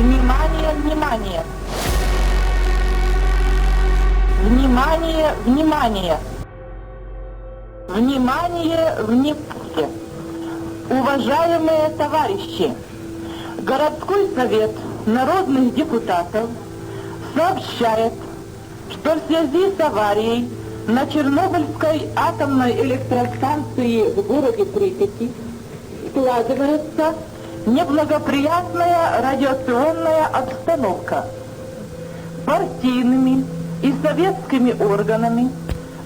Внимание, внимание! Внимание, внимание! Внимание, внимание! Уважаемые товарищи! Городской совет народных депутатов сообщает, что в связи с аварией на Чернобыльской атомной электростанции в городе Припяти складывается неблагоприятная радиационная обстановка. Партийными и советскими органами,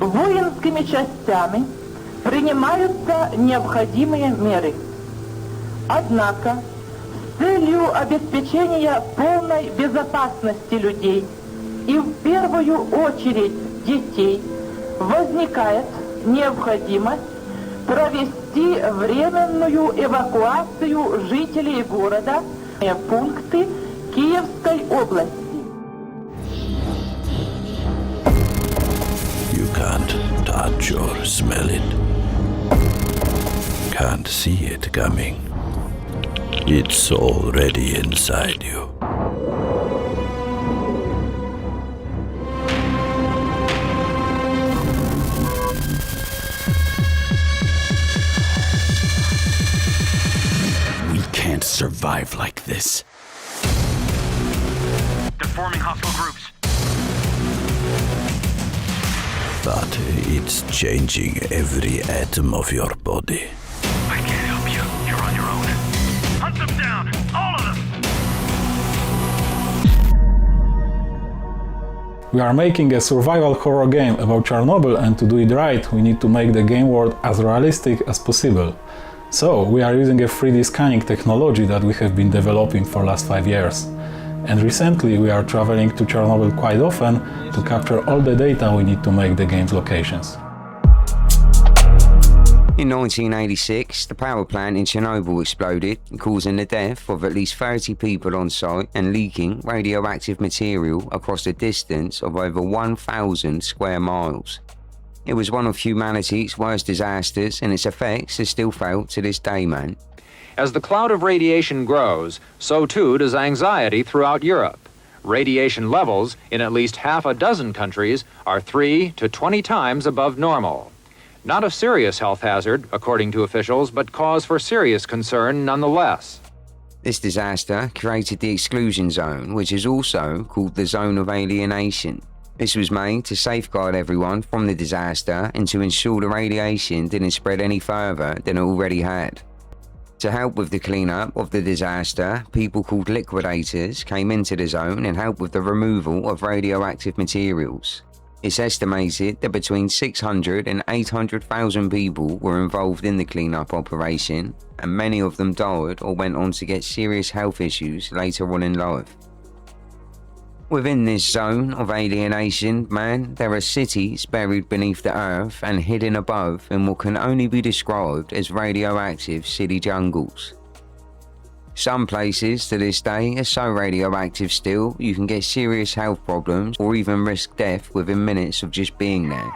воинскими частями принимаются необходимые меры. Однако, с целью обеспечения полной безопасности людей и в первую очередь детей возникает необходимость провести временную эвакуацию жителей города в пункты Киевской области. You can't touch or smell it. Can't see it coming. It's already inside you. We can't survive like this. Forming hostile groups. But it's changing every atom of your body. I can't help you. You're on your own. Hunt them down. All of them. We are making a survival horror game about Chernobyl, and to do it right, we need to make the game world as realistic as possible. So, we are using a 3D scanning technology that we have been developing for the last 5 years. And recently we are traveling to Chernobyl quite often to capture all the data we need to make the game's locations. In 1986, the power plant in Chernobyl exploded, causing the death of at least 30 people on site and leaking radioactive material across a distance of over 1,000 square miles. It was one of humanity's worst disasters, and its effects are still felt to this day, man. As the cloud of radiation grows, so too does anxiety throughout Europe. Radiation levels in at least half a dozen countries are 3 to 20 times above normal. Not a serious health hazard, according to officials, but cause for serious concern nonetheless. This disaster created the exclusion zone, which is also called the zone of alienation. This was made to safeguard everyone from the disaster and to ensure the radiation didn't spread any further than it already had. To help with the cleanup of the disaster, people called liquidators came into the zone and helped with the removal of radioactive materials. It's estimated that between 600 and 800,000 people were involved in the cleanup operation, and many of them died or went on to get serious health issues later on in life. Within this zone of alienation, man, there are cities buried beneath the earth and hidden above in what can only be described as radioactive city jungles. Some places to this day are so radioactive still, you can get serious health problems or even risk death within minutes of just being there.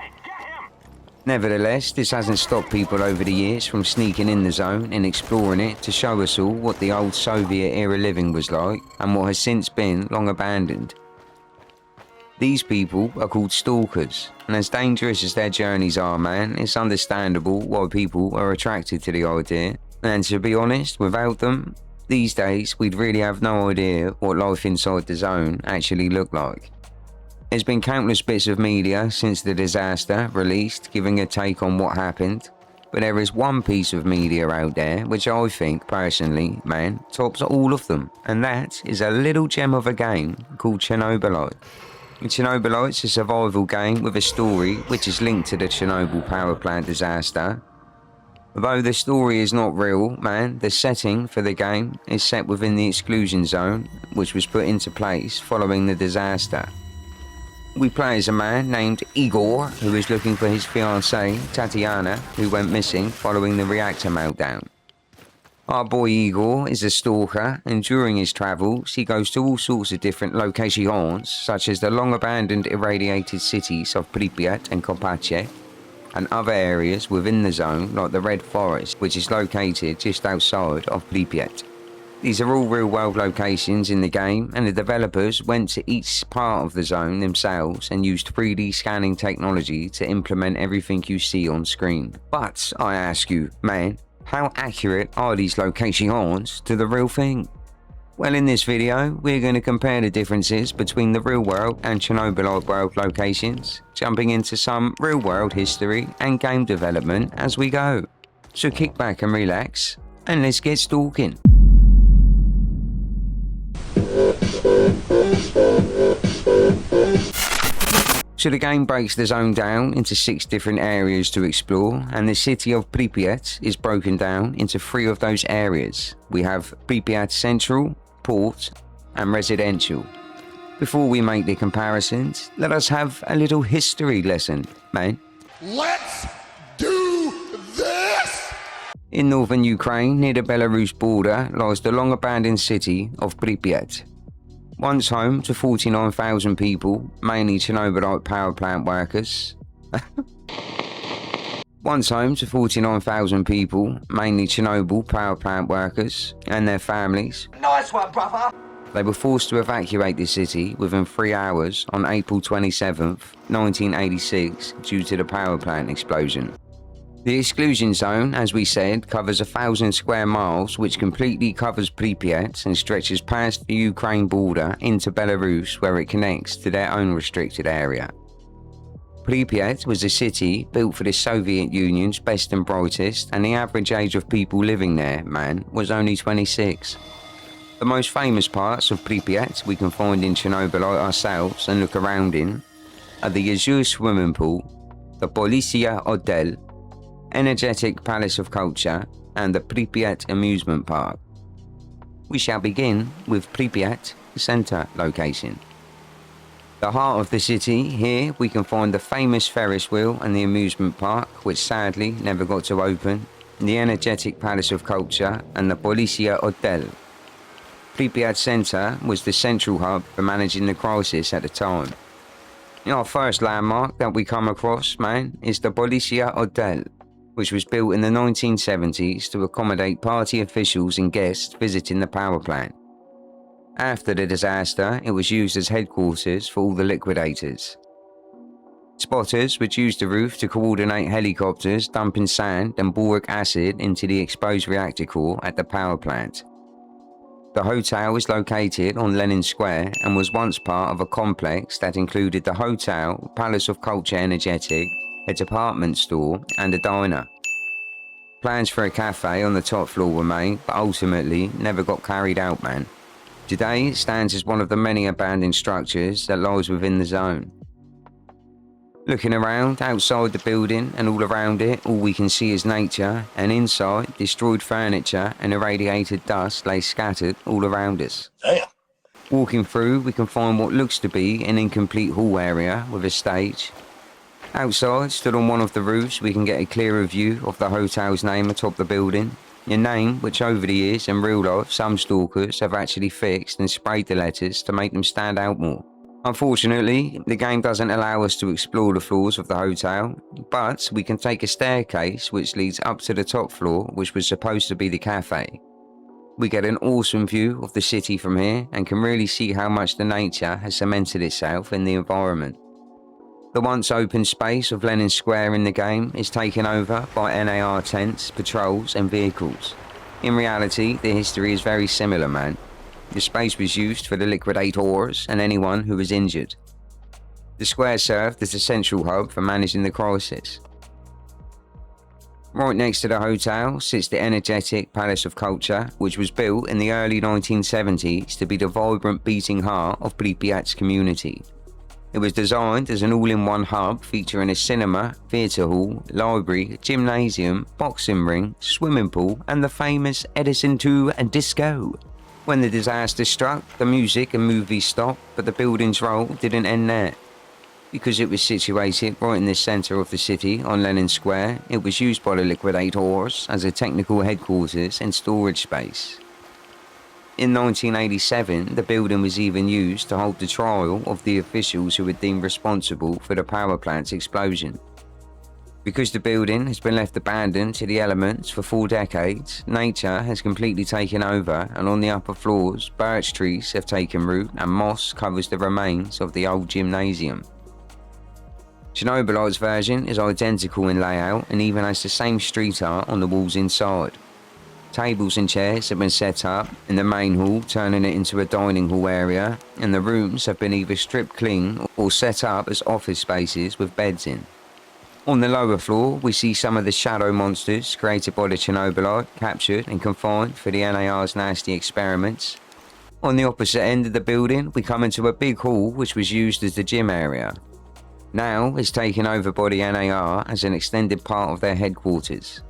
Nevertheless, this hasn't stopped people over the years from sneaking in the zone and exploring it to show us all what the old Soviet-era living was like and what has since been long abandoned. These people are called stalkers, and as dangerous as their journeys are, man, it's understandable why people are attracted to the idea. And to be honest, without them, these days we'd really have no idea what life inside the zone actually looked like. There's been countless bits of media since the disaster released giving a take on what happened, but there is one piece of media out there which I think, personally, man, tops all of them, and that is a little gem of a game called Chernobylite. Chernobylite's a survival game with a story which is linked to the Chernobyl power plant disaster. Although the story is not real, man, the setting for the game is set within the exclusion zone, which was put into place following the disaster. We play as a man named Igor, who is looking for his fiancée, Tatiana, who went missing following the reactor meltdown. Our boy Igor is a stalker, and during his travels, he goes to all sorts of different locations, such as the long-abandoned irradiated cities of Pripyat and Kopache, and other areas within the zone like the Red Forest, which is located just outside of Pripyat. These are all real-world locations in the game, and the developers went to each part of the zone themselves and used 3D scanning technology to implement everything you see on screen. But I ask you, man, how accurate are these locations to the real thing? Well, in this video, we're going to compare the differences between the real-world and Chernobylite world locations, jumping into some real-world history and game development as we go. So kick back and relax, and let's get stalking. So the game breaks the zone down into 6 different areas to explore, and the city of Pripyat is broken down into 3 of those areas. We have Pripyat Central, Port, and Residential. Before we make the comparisons, let us have a little history lesson, man. Let's do this! In northern Ukraine, near the Belarus border, lies the long-abandoned city of Pripyat. Once home to 49,000 people, mainly Chernobylite power plant workers. Once home to 49,000 people, mainly Chernobyl power plant workers and their families. Nice one, brother! They were forced to evacuate the city within 3 hours on April 27th, 1986, due to the power plant explosion. The exclusion zone, as we said, covers 1,000 square miles, which completely covers Pripyat and stretches past the Ukraine border into Belarus, where it connects to their own restricted area. Pripyat was a city built for the Soviet Union's best and brightest, and the average age of people living there, man, was only 26. The most famous parts of Pripyat we can find in Chernobylite ourselves and look around in are the Azure swimming pool, the Policia Hotel, Energetic Palace of Culture, and the Pripyat Amusement Park. We shall begin with Pripyat Center location. The heart of the city, here we can find the famous Ferris wheel and the amusement park, which sadly never got to open, the Energetic Palace of Culture, and the Policia Hotel. Pripyat Center was the central hub for managing the crisis at the time. Our first landmark that we come across, man, is the Policia Hotel, which was built in the 1970s to accommodate party officials and guests visiting the power plant. After the disaster, it was used as headquarters for all the liquidators. Spotters would use the roof to coordinate helicopters dumping sand and boric acid into the exposed reactor core at the power plant. The hotel is located on Lenin Square and was once part of a complex that included the hotel, Palace of Culture Energetic, a department store, and a diner. Plans for a cafe on the top floor were made, but ultimately never got carried out, man. Today, it stands as one of the many abandoned structures that lies within the zone. Looking around, outside the building and all around it, all we can see is nature, and inside, destroyed furniture and irradiated dust lay scattered all around us. Damn. Walking through, we can find what looks to be an incomplete hall area with a stage. Outside, stood on one of the roofs, we can get a clearer view of the hotel's name atop the building. A name which over the years in real life some stalkers have actually fixed and sprayed the letters to make them stand out more. Unfortunately, the game doesn't allow us to explore the floors of the hotel, but we can take a staircase which leads up to the top floor, which was supposed to be the cafe. We get an awesome view of the city from here and can really see how much the nature has cemented itself in the environment. The once open space of Lenin Square in the game is taken over by NAR tents, patrols and vehicles. In reality, the history is very similar, man. The space was used for the liquidators and anyone who was injured. The square served as a central hub for managing the crisis. Right next to the hotel sits the Energetic Palace of Culture, which was built in the early 1970s to be the vibrant beating heart of Pripyat's community. It was designed as an all-in-one hub featuring a cinema, theatre hall, library, gymnasium, boxing ring, swimming pool, and the famous Edison 2 and disco. When the disaster struck, the music and movies stopped, but the building's role didn't end there. Because it was situated right in the centre of the city on Lenin Square, it was used by the liquidators as a technical headquarters and storage space. In 1987, the building was even used to hold the trial of the officials who were deemed responsible for the power plant's explosion. Because the building has been left abandoned to the elements for 4 decades, nature has completely taken over, and on the upper floors, birch trees have taken root and moss covers the remains of the old gymnasium. Chernobylite's version is identical in layout and even has the same street art on the walls inside. Tables and chairs have been set up in the main hall, turning it into a dining hall area, and the rooms have been either stripped clean or set up as office spaces with beds in. On the lower floor, we see some of the shadow monsters created by the Chernobylite, captured and confined for the NAR's nasty experiments. On the opposite end of the building, we come into a big hall which was used as the gym area. Now it's taken over by the NAR as an extended part of their headquarters.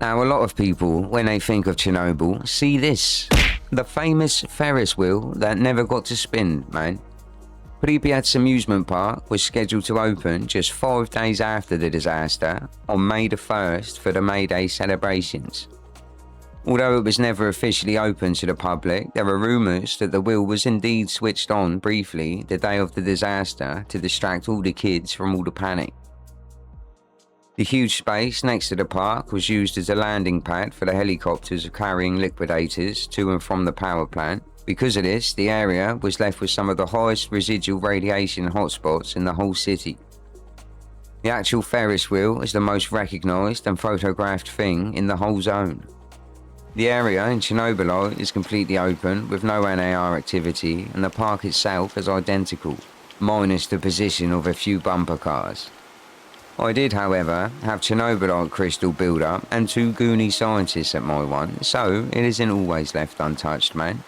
Now a lot of people, when they think of Chernobyl, see this. The famous Ferris wheel that never got to spin, man. Pripyat's amusement park was scheduled to open just 5 days after the disaster, on May the 1st for the May Day celebrations. Although it was never officially open to the public, there are rumours that the wheel was indeed switched on briefly the day of the disaster to distract all the kids from all the panic. The huge space next to the park was used as a landing pad for the helicopters carrying liquidators to and from the power plant. Because of this, the area was left with some of the highest residual radiation hotspots in the whole city. The actual Ferris wheel is the most recognised and photographed thing in the whole zone. The area in Chernobylite is completely open with no NAR activity, and the park itself is identical, minus the position of a few bumper cars. I did, however, have Chernobylite crystal build-up and 2 goony scientists at my one, so it isn't always left untouched, man.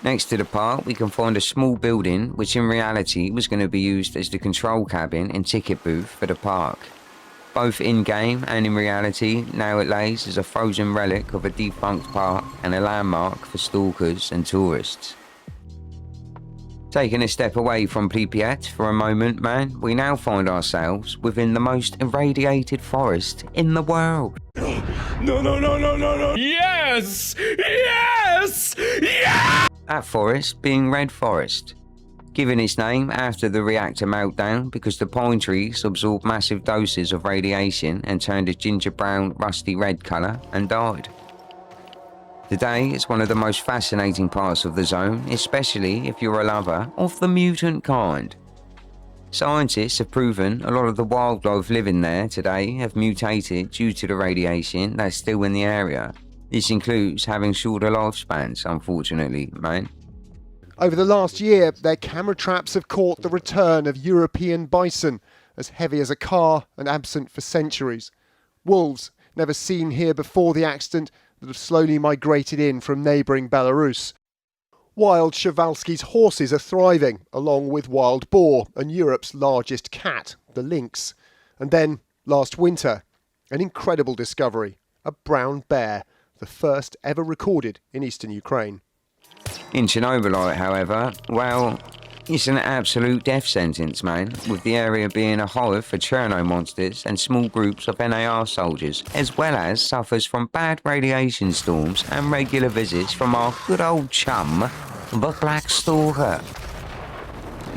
Next to the park, we can find a small building which in reality was going to be used as the control cabin and ticket booth for the park. Both in-game and in reality, now it lays as a frozen relic of a defunct park and a landmark for stalkers and tourists. Taking a step away from Pripyat for a moment, man, we now find ourselves within the most irradiated forest in the world. No. Yes! Yes! Yes! That forest being Red Forest, given its name after the reactor meltdown because the pine trees absorbed massive doses of radiation and turned a ginger brown, rusty red colour and died. Today is one of the most fascinating parts of the zone, especially if you're a lover of the mutant kind. Scientists have proven a lot of the wildlife living there today have mutated due to the radiation that's still in the area. This includes having shorter lifespans, unfortunately, man. Over the last year, their camera traps have caught the return of European bison, as heavy as a car and absent for centuries. Wolves, never seen here before the accident, that have slowly migrated in from neighbouring Belarus. Wild Przewalski's horses are thriving, along with wild boar and Europe's largest cat, the lynx. And then, last winter, an incredible discovery, a brown bear, the first ever recorded in eastern Ukraine. In Chernobylite, however, well, it's an absolute death sentence, man, with the area being a hive for Cherno monsters and small groups of NAR soldiers, as well as suffers from bad radiation storms and regular visits from our good old chum, the Black Stalker.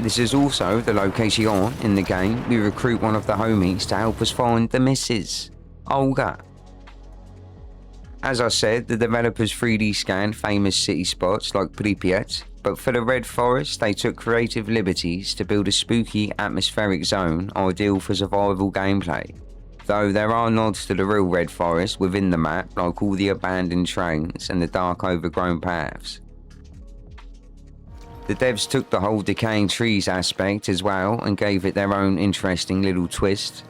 This is also the location in the game we recruit one of the homies to help us find the missus, Olga. As I said, the developers 3D scanned famous city spots like Pripyat, but for the Red Forest they took creative liberties to build a spooky atmospheric zone ideal for survival gameplay. Though there are nods to the real Red Forest within the map, like all the abandoned trains and the dark overgrown paths. The devs took the whole decaying trees aspect as well and gave it their own interesting little twist.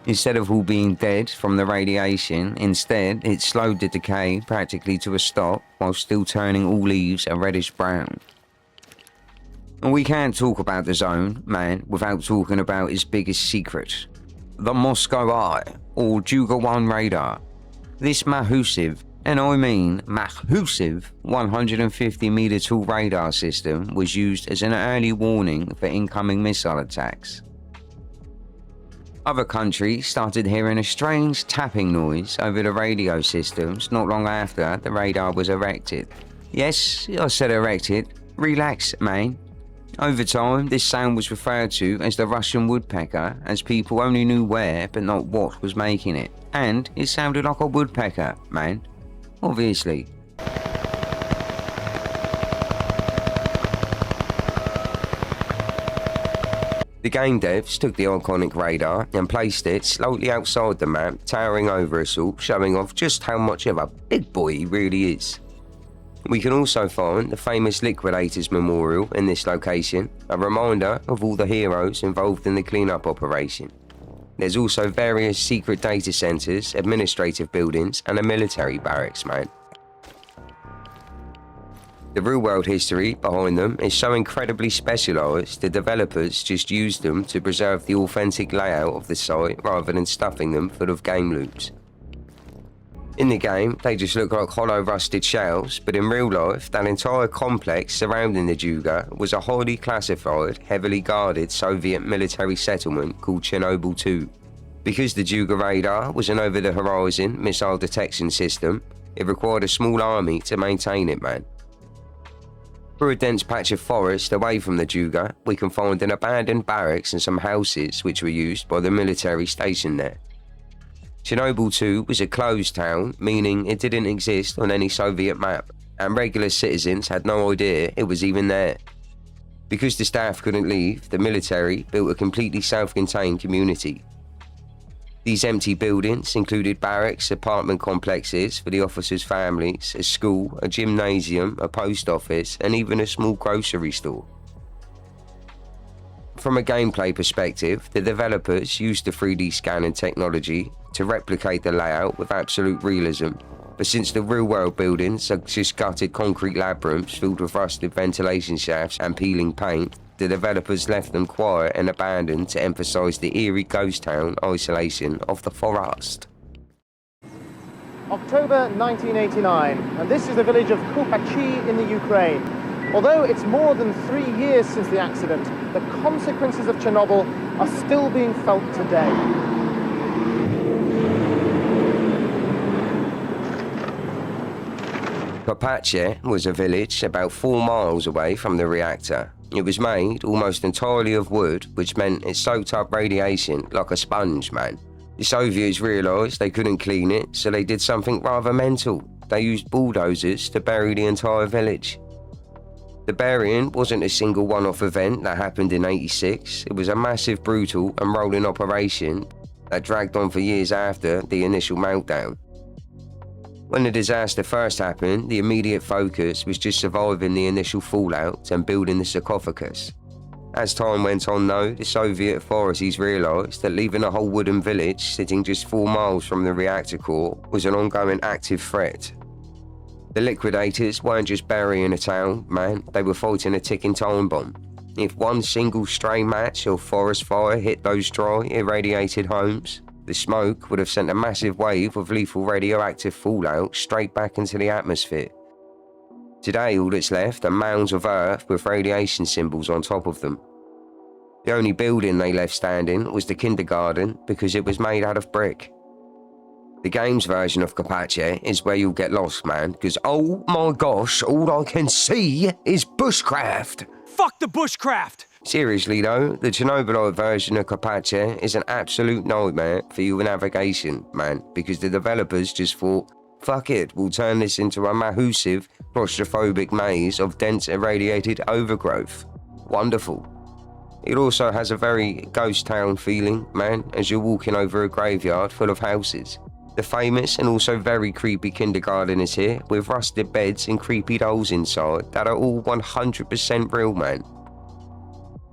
Instead of all being dead from the radiation, instead it slowed the decay practically to a stop while still turning all leaves a reddish brown. And we can't talk about the zone, man, without talking about its biggest secret. The Moscow Eye, or Juga 1 radar. This massive, and I mean massive, 150 metre tall radar system was used as an early warning for incoming missile attacks. Other countries started hearing a strange tapping noise over the radio systems not long after the radar was erected. Yes, I said erected. Relax, man. Over time, this sound was referred to as the Russian woodpecker, as people only knew where but not what was making it. And it sounded like a woodpecker, man. Obviously. The game devs took the iconic radar and placed it slightly outside the map, towering over us all, showing off just how much of a big boy he really is. We can also find the famous Liquidators Memorial in this location, a reminder of all the heroes involved in the cleanup operation. There's also various secret data centers, administrative buildings, and a military barracks, man. The real-world history behind them is so incredibly specialised, the developers just used them to preserve the authentic layout of the site rather than stuffing them full of game loops. In the game, they just look like hollow rusted shells, but in real life, that entire complex surrounding the Juga was a highly classified, heavily guarded Soviet military settlement called Chernobyl 2. Because the Juga radar was an over-the-horizon missile detection system, it required a small army to maintain it, man. Through a dense patch of forest away from the Juga, we can find an abandoned barracks and some houses which were used by the military stationed there. Chernobyl 2 was a closed town, meaning it didn't exist on any Soviet map, and regular citizens had no idea it was even there. Because the staff couldn't leave, the military built a completely self-contained community. These empty buildings included barracks, apartment complexes for the officers' families, a school, a gymnasium, a post office, and even a small grocery store. From a gameplay perspective, the developers used the 3D scanning technology to replicate the layout with absolute realism, but since the real-world buildings are just gutted concrete lab rooms filled with rusted ventilation shafts and peeling paint, the developers left them quiet and abandoned to emphasise the eerie ghost town isolation of the forest. October 1989, and this is the village of Kupachi in the Ukraine. Although it's more than 3 years since the accident, the consequences of Chernobyl are still being felt today. Pripyat was a village about 4 miles away from the reactor. It was made almost entirely of wood, which meant it soaked up radiation like a sponge, man. The Soviets realised they couldn't clean it, so they did something rather mental. They used bulldozers to bury the entire village. The burying wasn't a single one-off event that happened in '86, it was a massive, brutal and rolling operation that dragged on for years after the initial meltdown. When the disaster first happened, the immediate focus was just surviving the initial fallout and building the sarcophagus. As time went on though, the Soviet authorities realised that leaving a whole wooden village sitting just 4 miles from the reactor core was an ongoing active threat. The liquidators weren't just burying a town, man, they were fighting a ticking time bomb. If one single stray match or forest fire hit those dry, irradiated homes, the smoke would have sent a massive wave of lethal radioactive fallout straight back into the atmosphere. Today, all that's left are mounds of earth with radiation symbols on top of them. The only building they left standing was the kindergarten because it was made out of brick. The game's version of Pripyat is where you'll get lost, man, because oh my gosh, all I can see is bushcraft. Fuck the bushcraft! Seriously though, the Chernobylite version of Pripyat is an absolute nightmare for your navigation, man, because the developers just thought, fuck it, we'll turn this into a massive, claustrophobic maze of dense irradiated overgrowth. Wonderful. It also has a very ghost town feeling, man, as you're walking over a graveyard full of houses. The famous and also very creepy kindergarten is here, with rusted beds and creepy dolls inside that are all 100% real, man.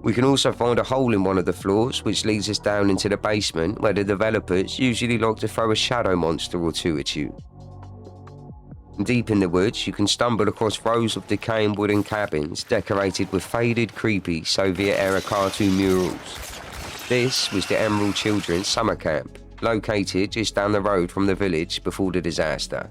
We can also find a hole in one of the floors which leads us down into the basement where the developers usually like to throw a shadow monster or two at you. Deep in the woods, you can stumble across rows of decaying wooden cabins decorated with faded, creepy Soviet-era cartoon murals. This was the Emerald Children's Summer Camp, located just down the road from the village before the disaster.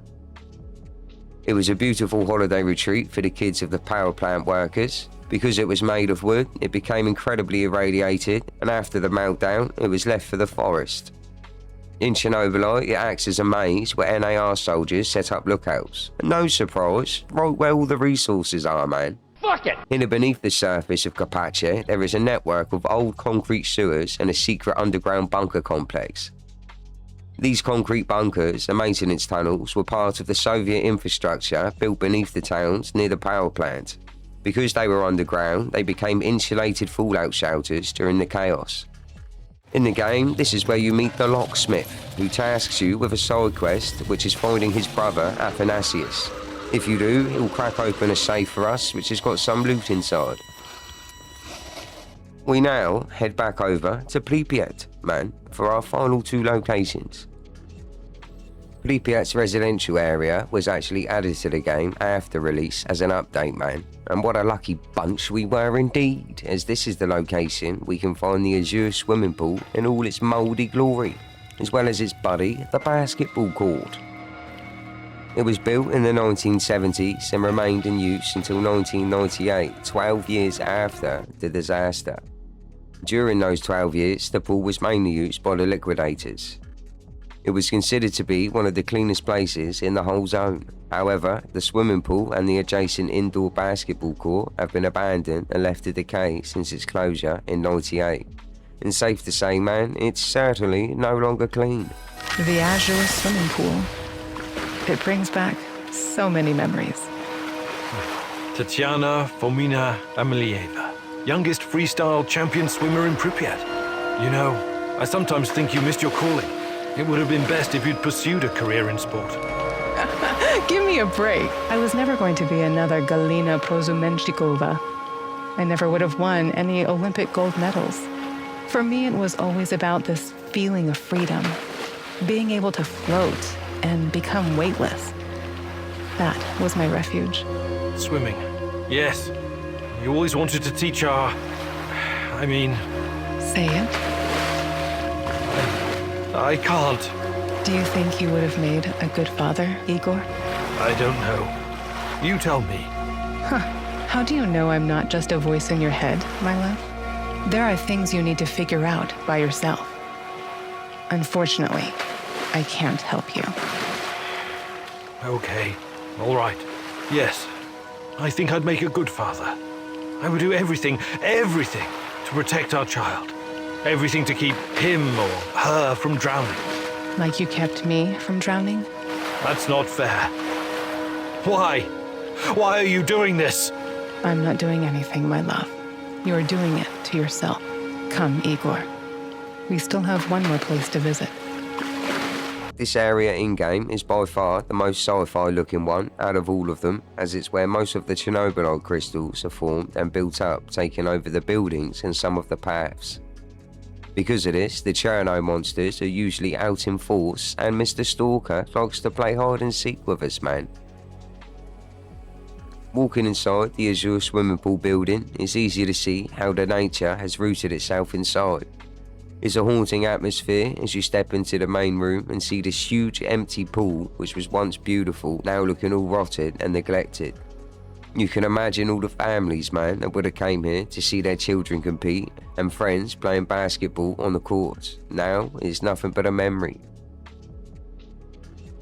It was a beautiful holiday retreat for the kids of the power plant workers. Because it was made of wood, it became incredibly irradiated, and after the meltdown, it was left for the forest. In Chernobylite, it acts as a maze where NAR soldiers set up lookouts. And no surprise, right where all the resources are, man. Fuck Suck it! Hidden beneath the surface of Pripyat, there is a network of old concrete sewers and a secret underground bunker complex. These concrete bunkers and maintenance tunnels were part of the Soviet infrastructure built beneath the towns near the power plant. Because they were underground, they became insulated fallout shelters during the chaos. In the game, this is where you meet the locksmith, who tasks you with a side quest, which is finding his brother Athanasius. If you do, he'll crack open a safe for us, which has got some loot inside. We now head back over to Pripyat, man, for our final 2 locations. Pripyat's residential area was actually added to the game after release as an update, man. And what a lucky bunch we were indeed, as this is the location we can find the Azure swimming pool in all its mouldy glory, as well as its buddy, the basketball court. It was built in the 1970s and remained in use until 1998, 12 years after the disaster. During those 12 years, the pool was mainly used by the liquidators. It was considered to be one of the cleanest places in the whole zone. However, the swimming pool and the adjacent indoor basketball court have been abandoned and left to decay since its closure in '98. And safe to say, man, it's certainly no longer clean. The Azure swimming pool. It brings back so many memories. Tatiana Fomina Amelieva, youngest freestyle champion swimmer in Pripyat. You know, I sometimes think you missed your calling. It would have been best if you'd pursued a career in sport. Give me a break. I was never going to be another Galina Prozumenchikova. I never would have won any Olympic gold medals. For me, it was always about this feeling of freedom, being able to float and become weightless. That was my refuge. Swimming. Yes. You always wanted to teach Say it. I can't. Do you think you would have made a good father, Igor? I don't know. You tell me. How do you know I'm not just a voice in your head, my love? There are things you need to figure out by yourself. Unfortunately, I can't help you. Okay. All right. Yes. I think I'd make a good father. I would do everything to protect our child. Everything to keep him or her from drowning. Like you kept me from drowning? That's not fair. Why? Why are you doing this? I'm not doing anything, my love. You're doing it to yourself. Come, Igor. We still have one more place to visit. This area in-game is by far the most sci-fi looking one out of all of them, as it's where most of the Chernobylite crystals are formed and built up, taking over the buildings and some of the paths. Because of this, the Cherno monsters are usually out in force, and Mr. Stalker likes to play hide and seek with us, man. Walking inside the Azure swimming pool building, it's easy to see how the nature has rooted itself inside. It's a haunting atmosphere as you step into the main room and see this huge empty pool, which was once beautiful, now looking all rotted and neglected. You can imagine all the families, man, that would have came here to see their children compete and friends playing basketball on the courts. Now it's nothing but a memory.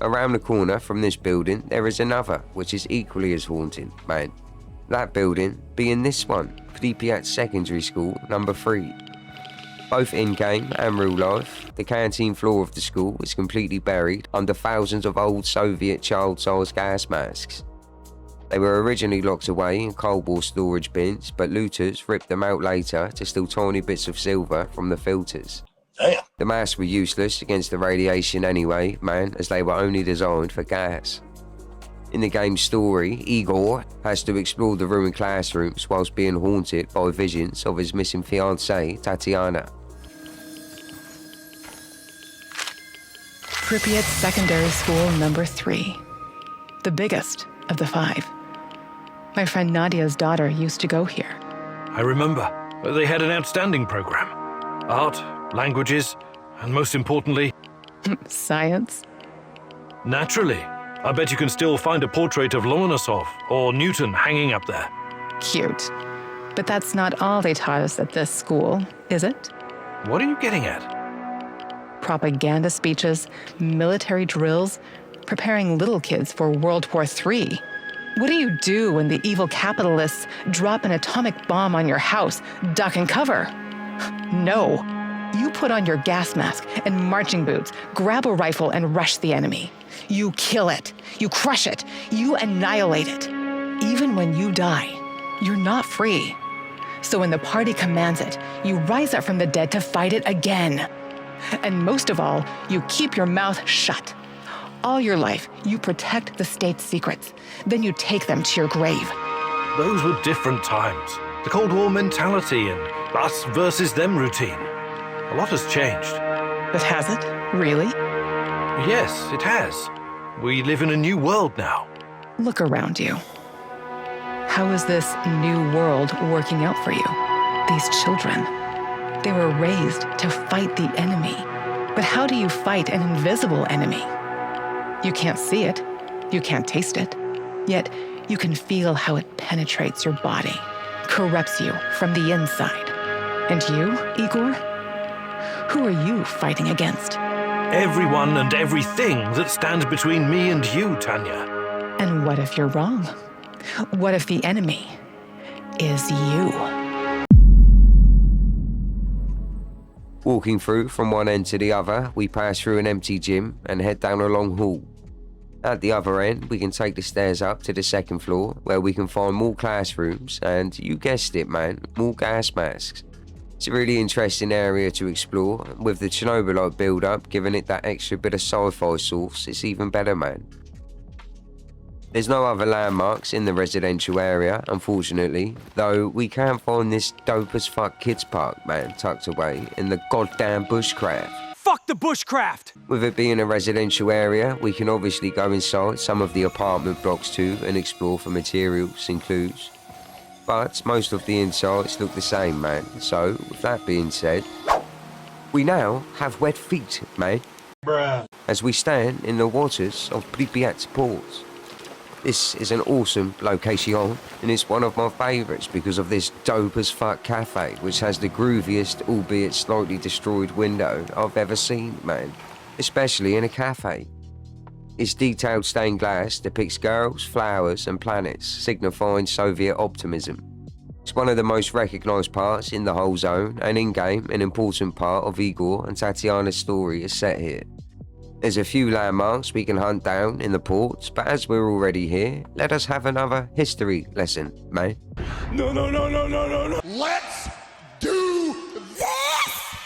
Around the corner from this building, there is another, which is equally as haunting, man. That building being this one, Pripyat Secondary School number 3. Both in-game and real life, the canteen floor of the school is completely buried under thousands of old Soviet child-sized gas masks. They were originally locked away in Cold War storage bins, but looters ripped them out later to steal tiny bits of silver from the filters. Damn. The masks were useless against the radiation anyway, man, as they were only designed for gas. In the game's story, Igor has to explore the ruined classrooms whilst being haunted by visions of his missing fiancée, Tatiana. Pripyat Secondary School number 3. The biggest of the 5. My friend Nadia's daughter used to go here. I remember. They had an outstanding program. Art, languages, and most importantly... Science? Naturally. I bet you can still find a portrait of Lomonosov or Newton hanging up there. Cute. But that's not all they taught us at this school, is it? What are you getting at? Propaganda speeches, military drills, preparing little kids for World War III. What do you do when the evil capitalists drop an atomic bomb on your house? Duck and cover. No. You put on your gas mask and marching boots, grab a rifle and rush the enemy. You kill it. You crush it. You annihilate it. Even when you die, you're not free. So when the party commands it, you rise up from the dead to fight it again. And most of all, you keep your mouth shut. All your life, you protect the state's secrets. Then you take them to your grave. Those were different times. The Cold War mentality and us versus them routine. A lot has changed. But has it? Really? Yes, it has. We live in a new world now. Look around you. How is this new world working out for you? These children, they were raised to fight the enemy. But how do you fight an invisible enemy? You can't see it. You can't taste it. Yet you can feel how it penetrates your body, corrupts you from the inside. And you, Igor? Who are you fighting against? Everyone and everything that stands between me and you, Tanya. And what if you're wrong? What if the enemy is you? Walking through from one end to the other, we pass through an empty gym and head down a long hall. At the other end, we can take the stairs up to the second floor, where we can find more classrooms and, you guessed it man, more gas masks. It's a really interesting area to explore, with the Chernobylite build-up giving it that extra bit of sci-fi sauce. It's even better, man. There's no other landmarks in the residential area, unfortunately, though we can find this dope as fuck kids park, man, tucked away in the goddamn bushcraft. Fuck the bushcraft! With it being a residential area, we can obviously go inside some of the apartment blocks too and explore for materials and clues. But most of the insides look the same, man. So, with that being said, we now have wet feet, man. Bruh. As we stand in the waters of Pripyat port. This is an awesome location, and it's one of my favourites because of this dope as fuck cafe, which has the grooviest, albeit slightly destroyed window I've ever seen, man. Especially in a cafe. Its detailed stained glass depicts girls, flowers and planets, signifying Soviet optimism. It's one of the most recognised parts in the whole zone, and in-game, an important part of Igor and Tatiana's story is set here. There's a few landmarks we can hunt down in the port, but as we're already here, let us have another history lesson, man. No. Let's do this!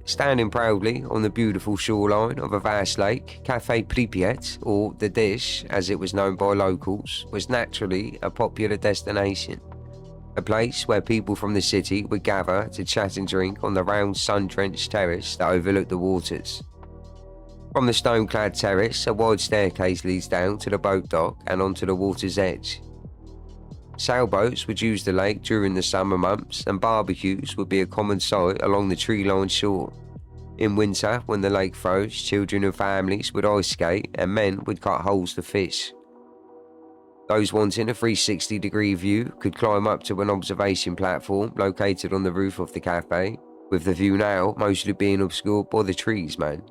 Standing proudly on the beautiful shoreline of a vast lake, Cafe Pripyat, or The Dish as it was known by locals, was naturally a popular destination. A place where people from the city would gather to chat and drink on the round sun-drenched terrace that overlooked the waters. From the stone-clad terrace, a wide staircase leads down to the boat dock and onto the water's edge. Sailboats would use the lake during the summer months, and barbecues would be a common sight along the tree-lined shore. In winter, when the lake froze, children and families would ice skate and men would cut holes to fish. Those wanting a 360-degree view could climb up to an observation platform located on the roof of the cafe, with the view now mostly being obscured by the trees, man.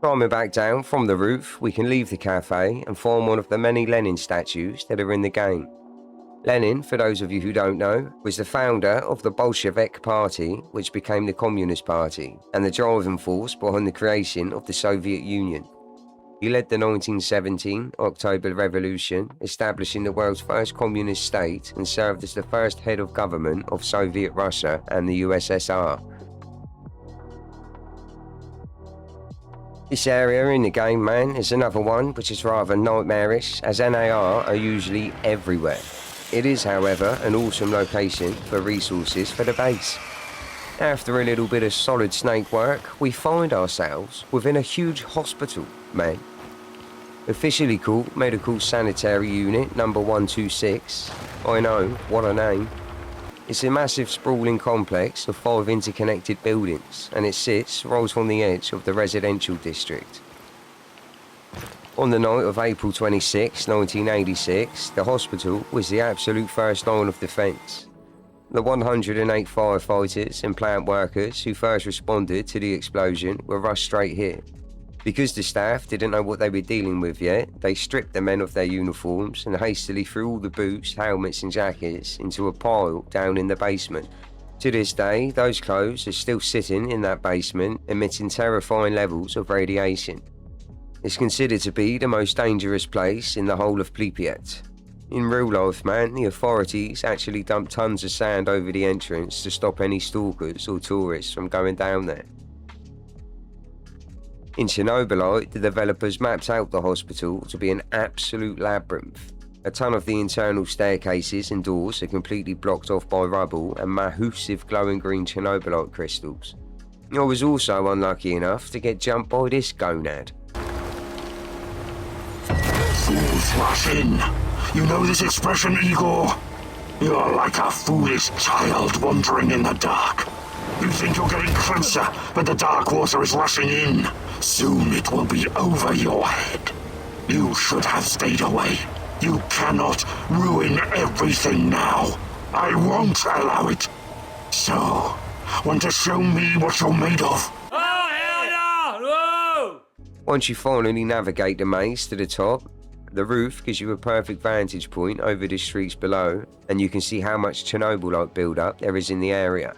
Climbing back down from the roof, we can leave the cafe and find one of the many Lenin statues that are in the game. Lenin, for those of you who don't know, was the founder of the Bolshevik Party, which became the Communist Party, and the driving force behind the creation of the Soviet Union. He led the 1917 October Revolution, establishing the world's first communist state, and served as the first head of government of Soviet Russia and the USSR. This area in the game, man, is another one which is rather nightmarish, as NAR are usually everywhere. It is, however, an awesome location for resources for the base. After a little bit of solid snake work, we find ourselves within a huge hospital, man. Officially called Medical Sanitary Unit number 126. I know, what a name. It's a massive sprawling complex of 5 interconnected buildings, and it sits right on the edge of the residential district. On the night of April 26, 1986, the hospital was the absolute first line of defence. The 108 firefighters and plant workers who first responded to the explosion were rushed straight here. Because the staff didn't know what they were dealing with yet, they stripped the men of their uniforms and hastily threw all the boots, helmets and jackets into a pile down in the basement. To this day, those clothes are still sitting in that basement, emitting terrifying levels of radiation. It's considered to be the most dangerous place in the whole of Pripyat. In real life, man, the authorities actually dumped tons of sand over the entrance to stop any stalkers or tourists from going down there. In Chernobylite, the developers mapped out the hospital to be an absolute labyrinth. A ton of the internal staircases and doors are completely blocked off by rubble and massive glowing green Chernobylite crystals. I was also unlucky enough to get jumped by this gonad. Fools rush in. You know this expression, Igor? You're like a foolish child wandering in the dark. You think you're getting closer, but the dark water is rushing in. Soon it will be over your head. You should have stayed away. You cannot ruin everything now. I won't allow it. So, want to show me what you're made of? Oh, hell no! No! Once you finally navigate the maze to the top, the roof gives you a perfect vantage point over the streets below, and you can see how much Chernobylite buildup there is in the area.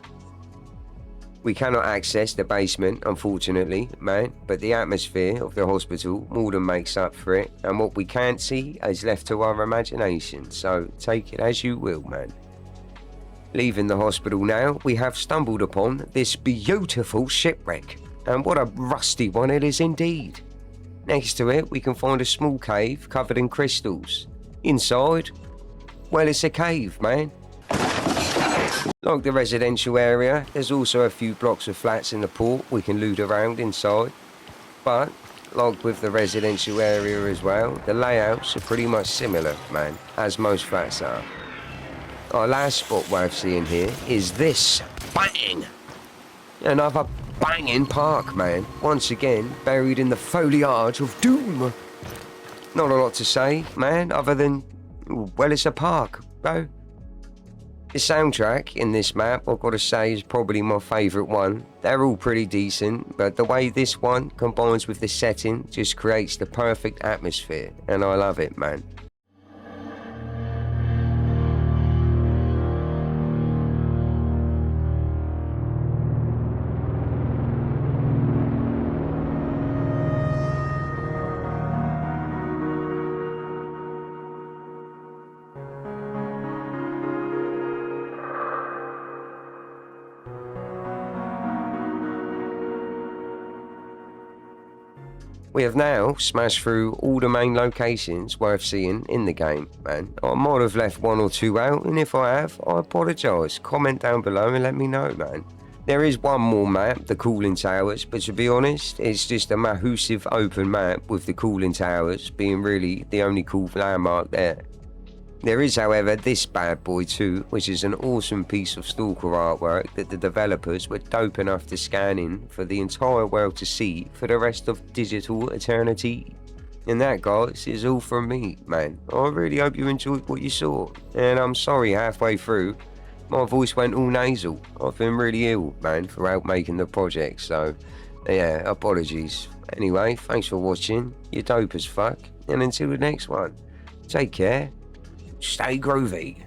We cannot access the basement, unfortunately, man, but the atmosphere of the hospital more than makes up for it, and what we can't see is left to our imagination, so take it as you will, man. Leaving the hospital now, we have stumbled upon this beautiful shipwreck, and what a rusty one it is indeed. Next to it, we can find a small cave covered in crystals. Inside, well, it's a cave, man. Like the residential area, there's also a few blocks of flats in the port we can loot around inside. But, like with the residential area as well, the layouts are pretty much similar, man, as most flats are. Our last spot worth seeing here is this. Bang! Another banging park, man. Once again, buried in the foliage of doom. Not a lot to say, man, other than, well, it's a park, bro. The soundtrack in this map, I've got to say, is probably my favourite one. They're all pretty decent, but the way this one combines with the setting just creates the perfect atmosphere, and I love it, man. We have now smashed through all the main locations worth seeing in the game, man. I might have left one or two out, and if I have, I apologise. Comment down below and let me know, man. There is one more map, the cooling towers, but to be honest, it's just a massive open map with the cooling towers being really the only cool landmark there. There is, however, this bad boy too, which is an awesome piece of stalker artwork that the developers were dope enough to scan in for the entire world to see for the rest of digital eternity. And that, guys, is all from me, man. I really hope you enjoyed what you saw, and I'm sorry halfway through my voice went all nasal. I've been really ill, man, throughout making the project, so yeah, apologies. Anyway, thanks for watching, you're dope as fuck, and until the next one, take care. Stay groovy.